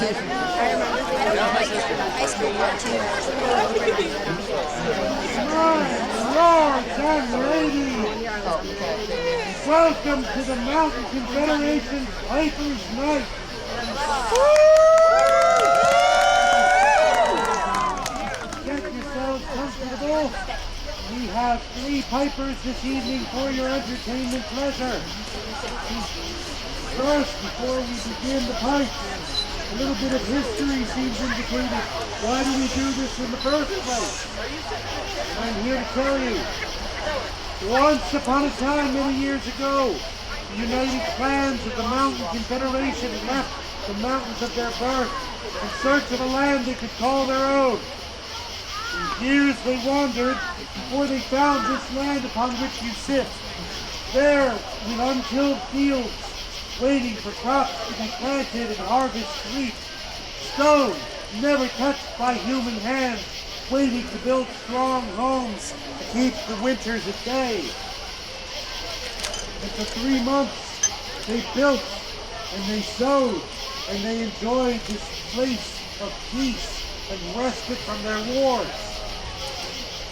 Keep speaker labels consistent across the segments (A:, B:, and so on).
A: Lords and ladies, welcome to the Mountain Confederation Pipers' Night. Get yourselves comfortable. We have 3 pipers this evening for your entertainment pleasure. First, before we begin the pipes, a little bit of history seems indicated. Why do we do this in the first place? I'm here to tell you. Once upon a time, many years ago, the united clans of the Mountain Confederation left the mountains of their birth in search of a land they could call their own. For years they wandered before they found this land upon which you sit. There, with untilled fields, waiting for crops to be planted and harvest reaped. Stone, never touched by human hands, waiting to build strong homes to keep the winters at bay. And for 3 months, they built and they sowed and they enjoyed this place of peace and respite from their wars.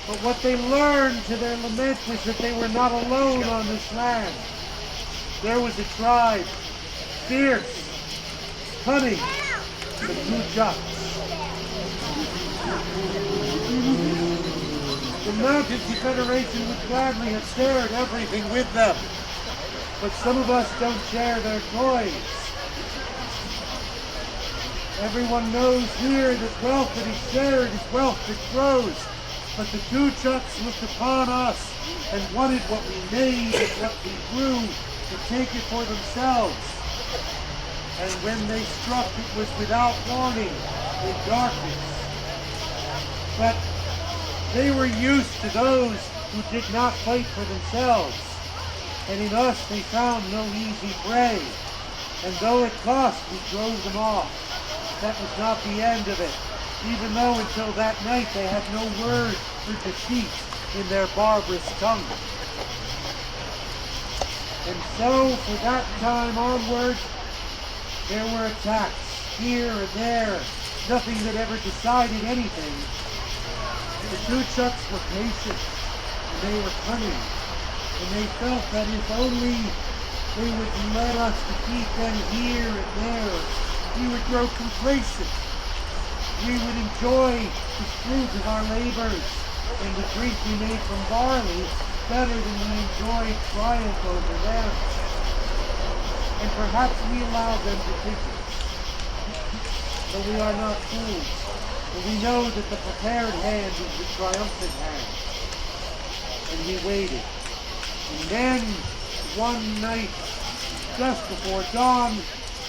A: But what they learned to their lament was that they were not alone on this land. There was a tribe, fierce, cunning, the Pennsic. The Mountain Confederation would gladly have shared everything with them, but some of us don't share their toys. Everyone knows here that wealth that is shared is wealth that grows, but the Pennsic looked upon us and wanted what we made and what we grew to take it for themselves. And when they struck, it was without warning, in darkness. But they were used to those who did not fight for themselves. And in us they found no easy prey. And though it cost, we drove them off. That was not the end of it, even though until that night they had no word for defeat in their barbarous tongue. And so, for that time onward, there were attacks here and there, nothing that ever decided anything. The Pennsics were patient, and they were cunning, and they felt that if only they would let us defeat them here and there, we would grow complacent. We would enjoy the fruit of our labors and the drink we made from barley better than we enjoyed triumph over them. And perhaps we allowed them to think it. But we are not fools, for we know that the prepared hand is the triumphant hand. And we waited. And then, one night, just before dawn,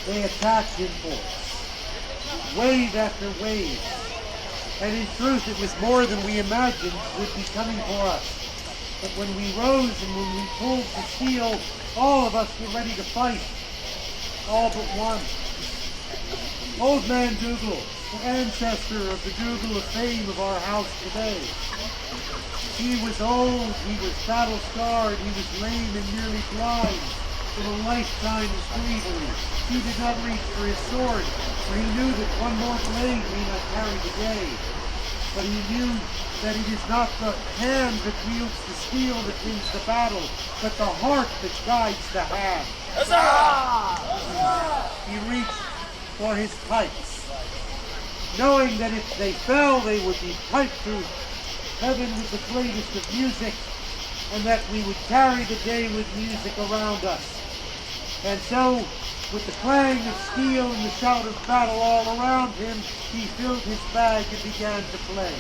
A: they attacked in force. Wave after wave. And in truth, it was more than we imagined would be coming for us. But when we rose and when we pulled the steel, all of us were ready to fight. All but one. Old Man Dougal, the ancestor of the Dougal of fame of our house today. He was old, he was battle-scarred, he was lame and nearly blind from a lifetime of slavery. He did not reach for his sword, for he knew that one more blade may not carry the day. But he knew that it is not the hand that wields the steel that wins the battle, but the heart that guides the hand. He reached for his pipes, knowing that if they fell, they would be piped through heaven with the greatest of music, and that we would carry the day with music around us. And so, with the clang of steel and the shout of battle all around him, he filled his bag and began to play.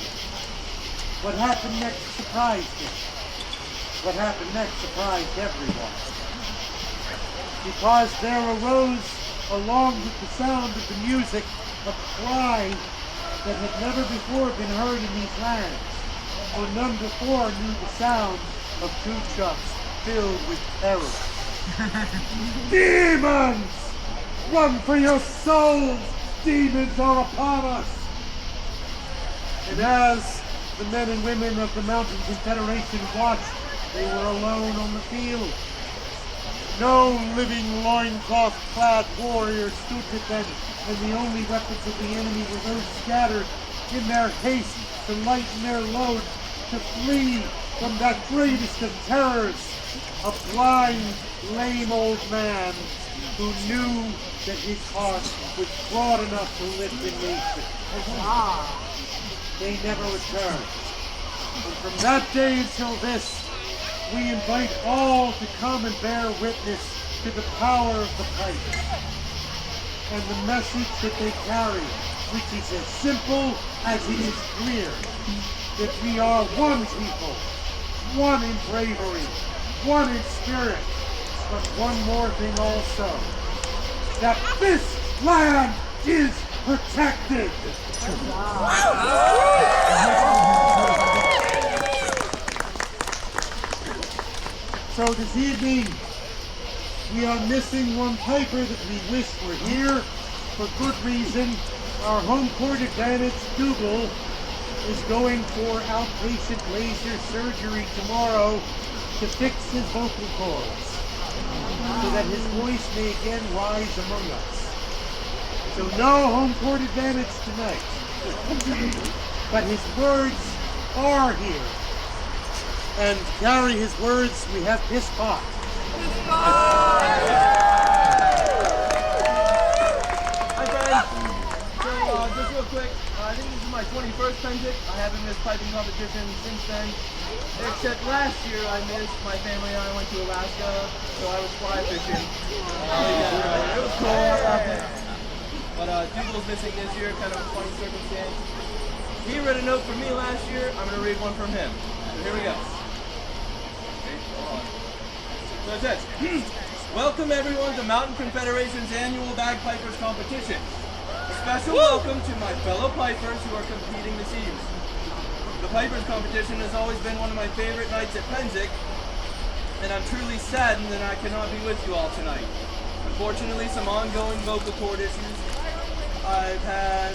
A: What happened next surprised him. What happened next surprised everyone. Because there arose, along with the sound of the music, a cry that had never before been heard in these lands, for none before knew the sound of Pennsics filled with terror. Demons! Run for your souls! Demons are upon us! And as the men and women of the Mountain Confederation watched, they were alone on the field. No living loincloth-clad warrior stood to them, and the only weapons of the enemy were those scattered in their haste to lighten their load, to flee from that greatest of terrors, a blind, lame old man who knew that his heart was broad enough to lift a nation. They never returned. And from that day until this, we invite all to come and bear witness to the power of the pipe and the message that they carry, which is as simple as it is clear, that we are one people, one in bravery, one in spirit, but one more thing also, that this land is protected. So this evening, we are missing one piper that we wish were here for good reason. Our home court advantage, Dougal, is going for outpatient laser surgery tomorrow to fix his vocal cords so that his voice may again rise among us. So no home court advantage tonight. But his words are here. And to carry his words, we have Piss Pot.
B: Hi friends. So just real quick, I think this is my 21st Pennsic. I haven't missed piping competition since then. Except last year I missed. My family and I went to Alaska, so I was fly fishing. It was cool. I loved it. But Dougal's missing this year, kind of a funny circumstance. He read a note from me last year. I'm going to read one from him. So here we go. So it says, welcome everyone to Mountain Confederation's annual Bagpipers competition. A special welcome to my fellow pipers who are competing this evening. The Pipers competition has always been one of my favorite nights at Pennsic, and I'm truly saddened that I cannot be with you all tonight. Unfortunately, some ongoing vocal cord issues I've had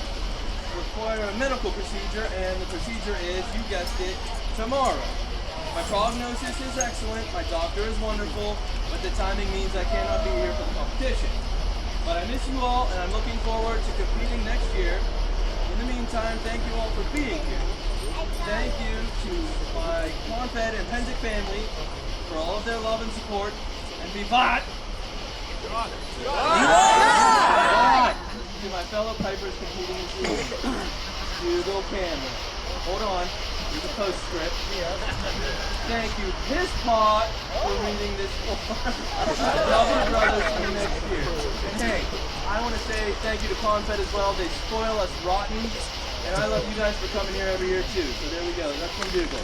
B: require a medical procedure, and the procedure is, you guessed it, tomorrow. My prognosis is excellent, my doctor is wonderful, but the timing means I cannot be here for the competition. But I miss you all, and I'm looking forward to competing next year. In the meantime, thank you all for being here. Thank you to my Confed and Pennsic family for all of their love and support, and vivat! To my fellow pipers competing this evening. Dougal Cameron. Hold on. Here's a postscript. Thank you, Piss Pot, for reading this for Love and Brothers for next year. And hey, I want to say thank you to Confed as well. They spoil us rotten. And I love you guys for coming here every year too. So there we go. That's from Dougal.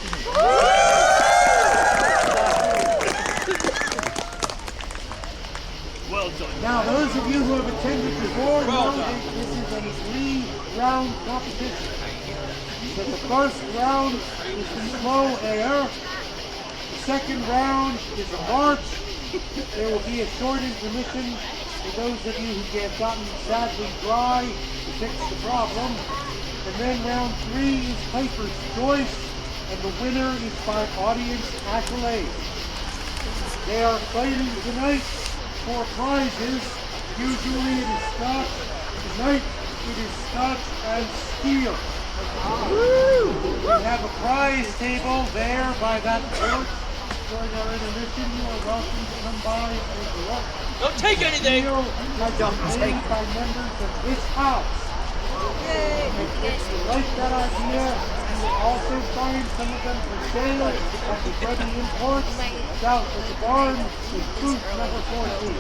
C: Well done.
A: Now, those of you who have attended before know that this is a 3-round competition. So the first round is the slow air. The second round is a march. There will be a short intermission for those of you who have gotten sadly dry to fix the problem. And then round 3 is Piper's Choice, and the winner is by audience accolade. They are fighting tonight for prizes. Usually it is Scotch. Tonight it is Scotch and steel. We have a prize table there by that porch. During our intermission, you are welcome to come by and take a look.
C: Don't take anything!
A: Steel has been made by members of this house. If you like that idea, you will also find some of them for sale at the Ready Imports south of the barn in booth number 14.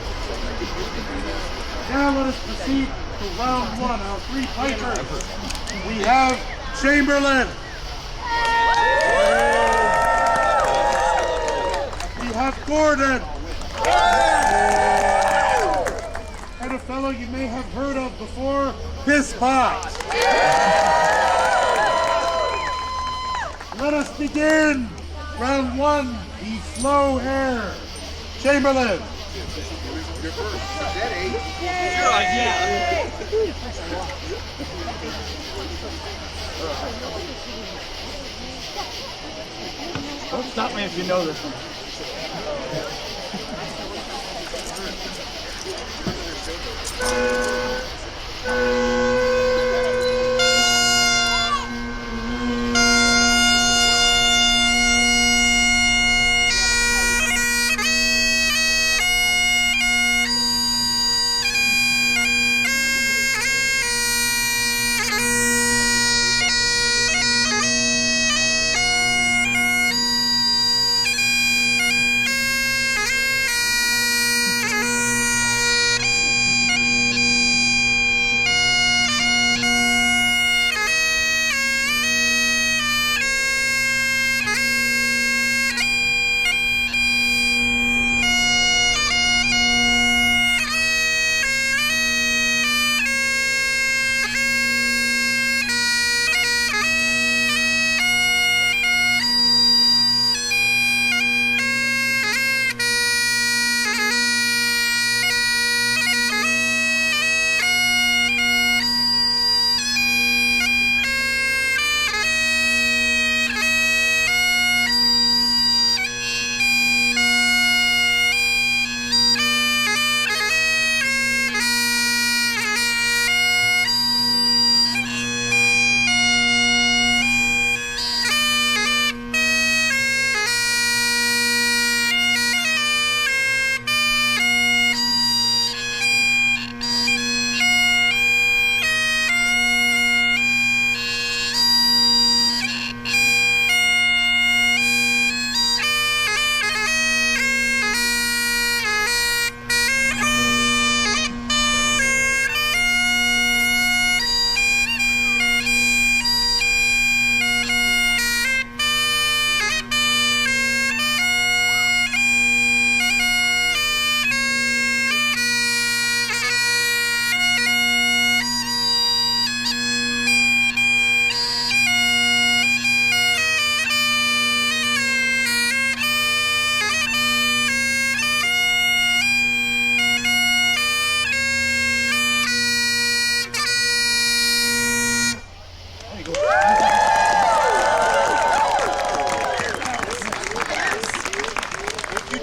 A: Now let us proceed to round 1, our 3 pipers. We have Chamberlain. We have Gordon. And a fellow you may have heard of before, Piss Pot. Let us begin. Round 1, the slow air. Chamberlain.
D: You're first. Steady.
C: Yeah.
E: Don't stop me if you know this one.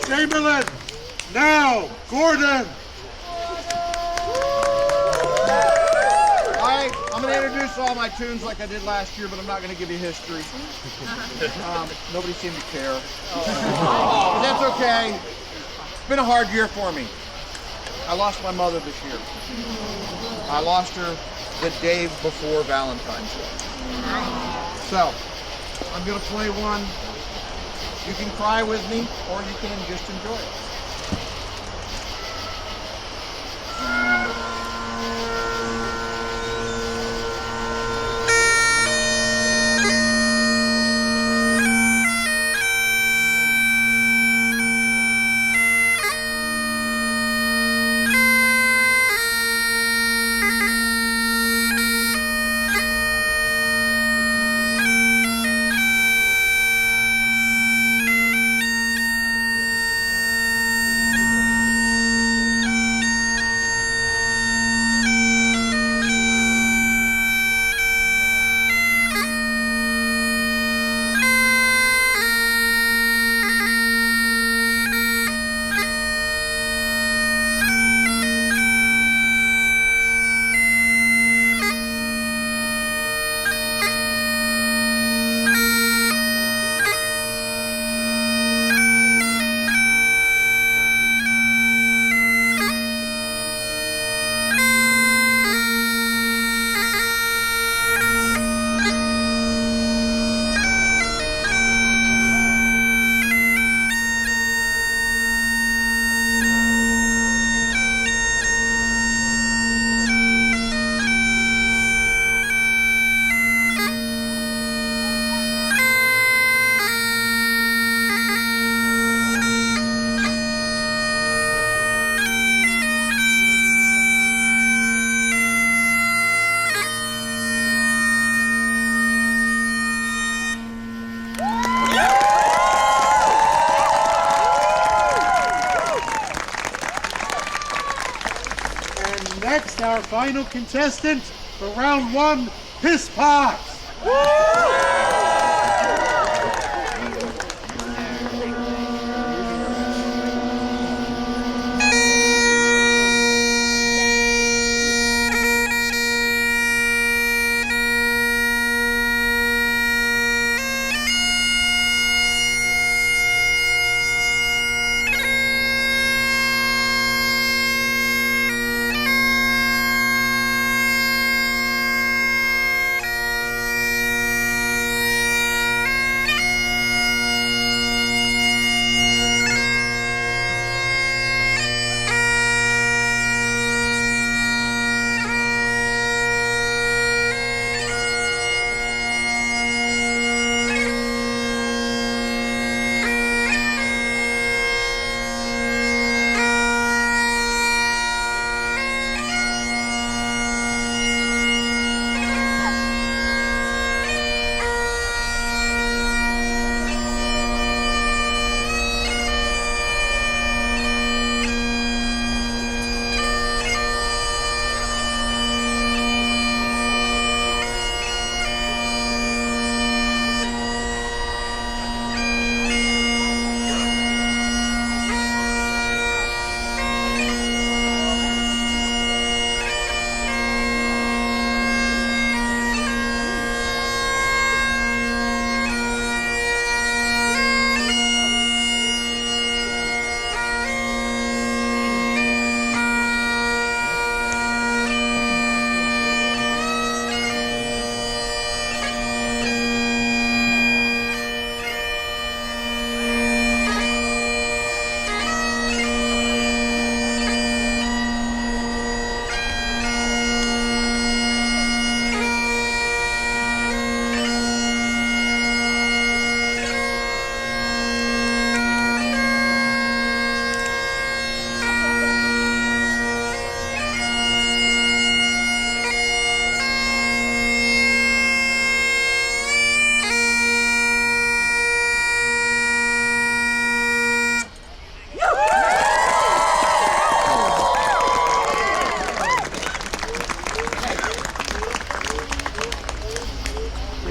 A: Chamberlain! Now, Gordon!
D: Alright, I'm going to introduce all my tunes like I did last year, but I'm not going to give you history. Nobody seemed to care. But that's okay. It's been a hard year for me. I lost my mother this year. I lost her the day before Valentine's Day. So, I'm going to play one. You can cry with me, or you can just enjoy it.
A: Next, our final contestant for round one, Piss Pots.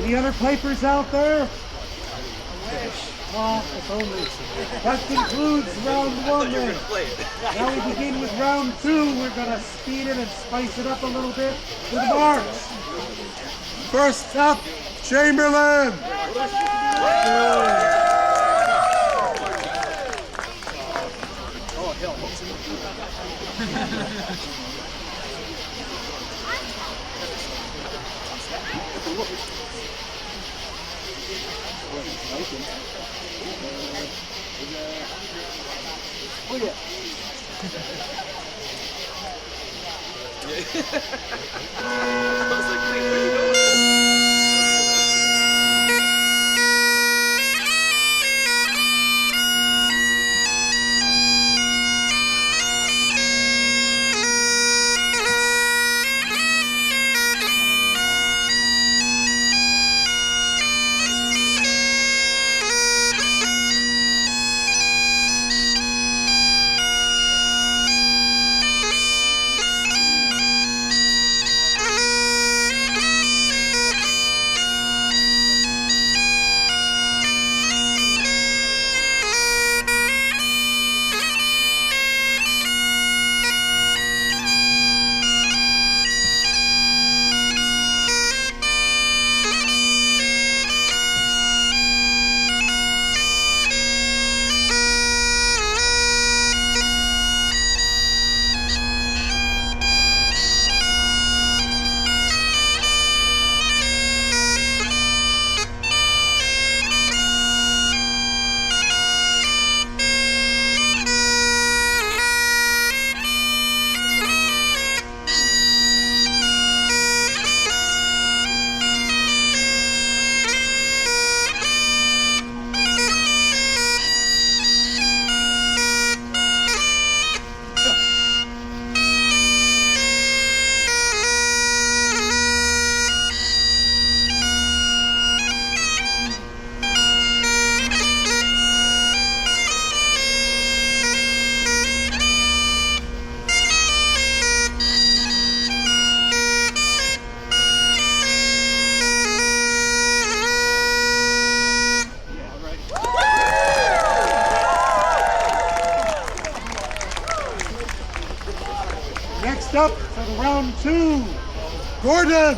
A: Any other pipers out there? Well, if only. That concludes round one then. Now we begin with round two. We're going to speed it and spice it up a little bit with march. First up, Chamberlain. Oh yeah.
C: I was like, wait, where are you going?
A: Next up for the round two, Gordon.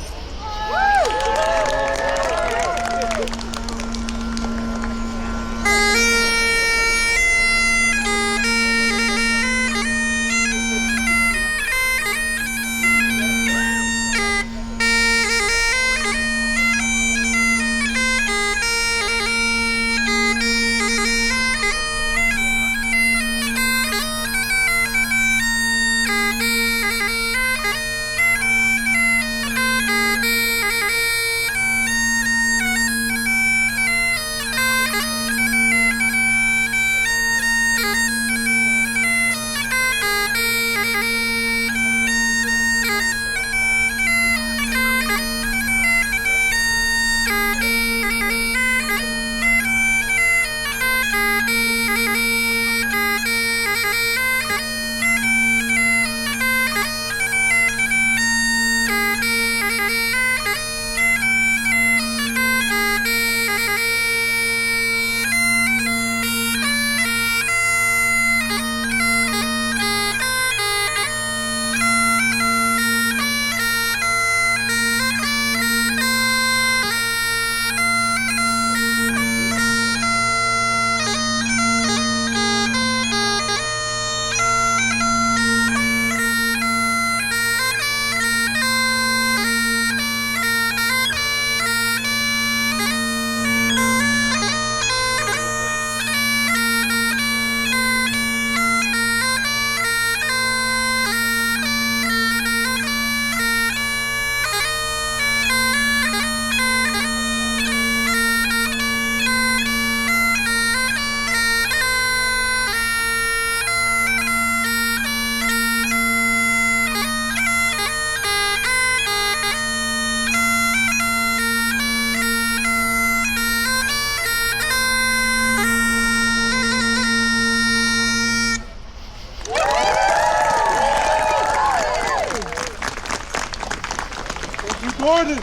A: Gordon.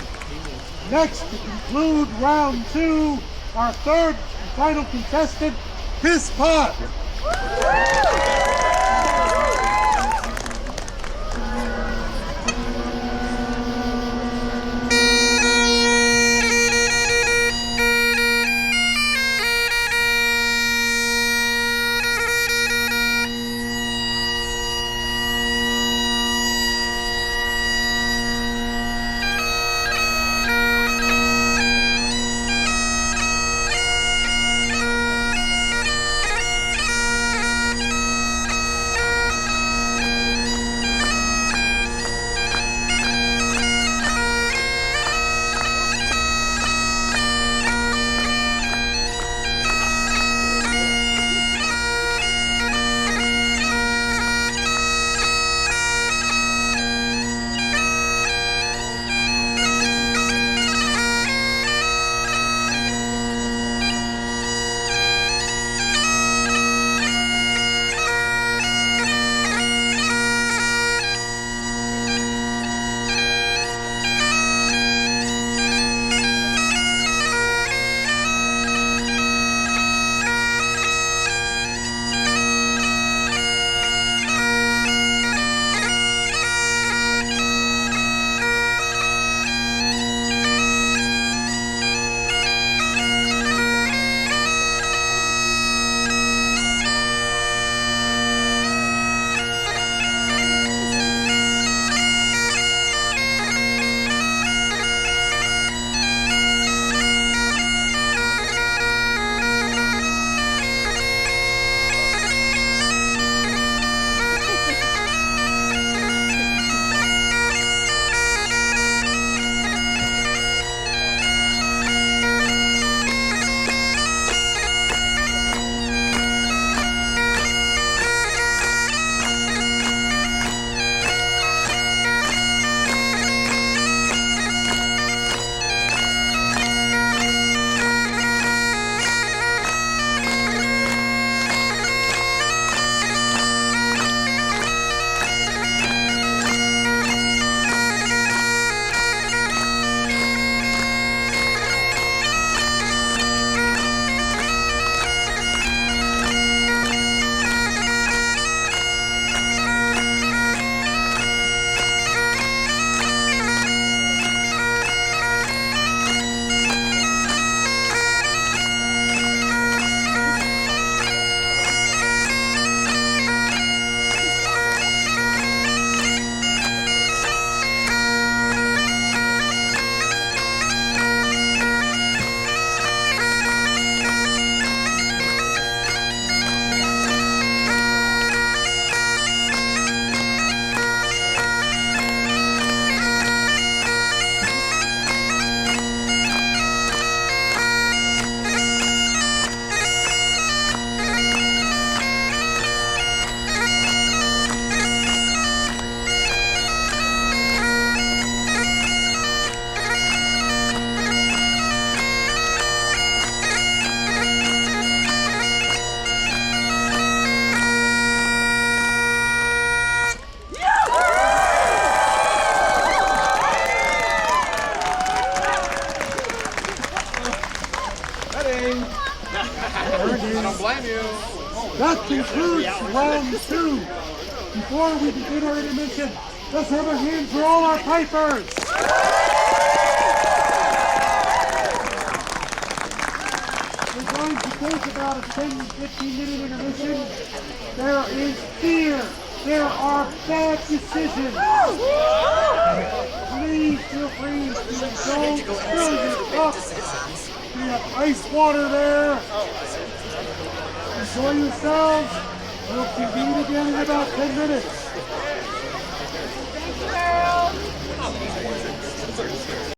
A: Next, to conclude round 2, our third and final contestant, Piss Pot.
D: I don't blame you.
A: That concludes round 2. Before we begin our intermission, let's have a hand for all our pipers. We're going to take about a 10-15 minute intermission. There is fear. There are bad decisions. Please feel free to indulge, fill your cups. We have ice water there. Enjoy yourselves. We'll convene again in about 10 minutes.
E: Thank you, girl.